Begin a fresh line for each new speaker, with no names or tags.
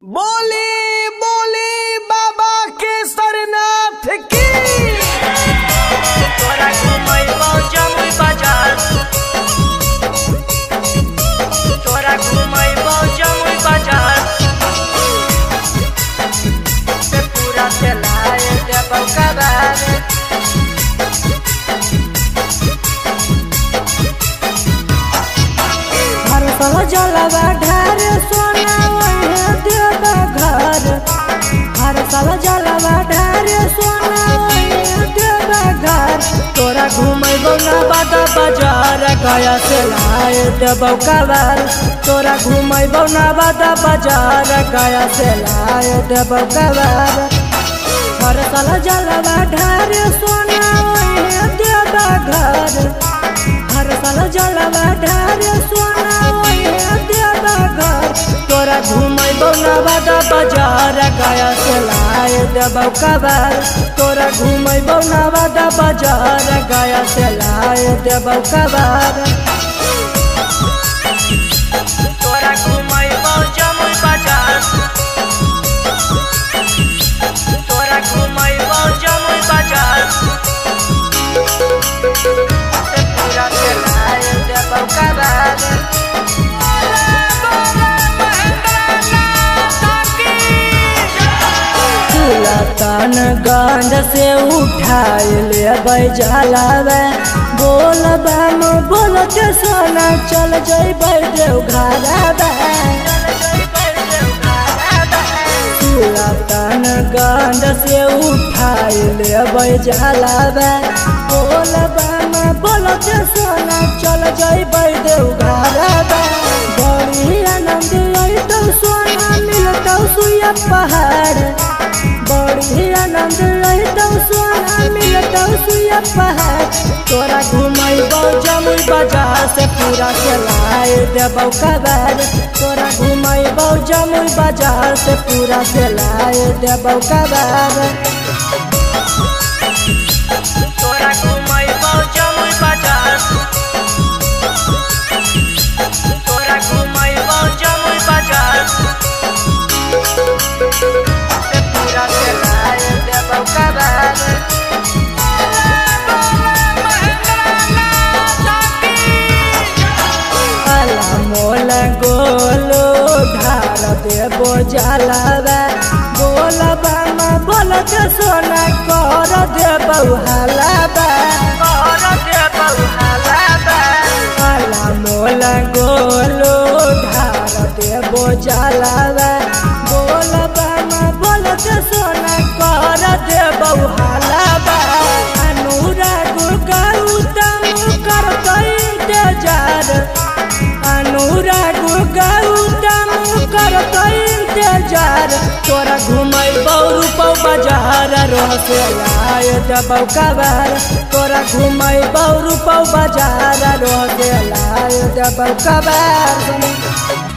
बोली बोली बाबा केसरनाथ की।
तोरा घुमैबौ जमुई बाजार, तोरा घुमैबौ जमुई बाजार, से पूरा चलाए देबौ कबार।
हर साल जलवा ढार सोना वही देवा घर। हर साल जलवा ढार सोना वही देवा घर। तोरा घुमैबौ नवादा बाजार, गया से लाए देबौ कबार। तोरा घुमैबौ नवादा बाजार, गया से लाए देबौ कबार। हर साल जलवा ढार सोना वही देवा घर। हर साल जलवा ढार सोना वही देवा घर। तोरा घुमैबौ नवादा बाजार, गया से लाए देबौ कबार। तोरा घुमैबौ नवादा बाजार, गया से लाए देबौ कबार।
तोरा घुमैबौ जमुई बाजार, तोरा घुमैबौ जमुई बाजार, से पूरा चलाए देबौ कबार।
सुलतान गंज से उठाए ले जलावे। बोलबा में बोलत सोना चल जैबै देवघरबा। सुलतान गंज से उठाए ले जलावे। बोलबा में बोलत सोना चल जैबै देवघरबा। बड़ी आनंद अइतौ सोना मिलतौ सुइया पहाड़। बड़ी आनंद रहतौ सोना मिलतौ सुइया पहाड़। तोरा घुमैबौ जमुई बाजार, से पूरा चलाए देबौ कबार। तोरा घुमैबौ जमुई बाजार, से पूरा चलाए देबौ कबार।
तोरा घुमैबौ जमुई बाजार, तोरा घुमैबौ जमुई बाजार, से पूरा चलाए देबौ कबार।
अला मोल गोलो ढार देबो जलावा। बोलबा में बोलत सोना कर देबौ हलावा।
कर देबौ हलावा।
अला मोल गोलो ढार देबो जलावा। बोलबा में बोलत सोना कर देबौ हलावा। अनुराग गौतम करतै इंतजार। अनुराग गौतम करतै इंतजार। तोरा घुमैबौ रूपौ बाजार, रोह से लाए देबौ कबार। तोरा घुमैबौ रूपौ बाजार, रोह से लाए देबौ कबार।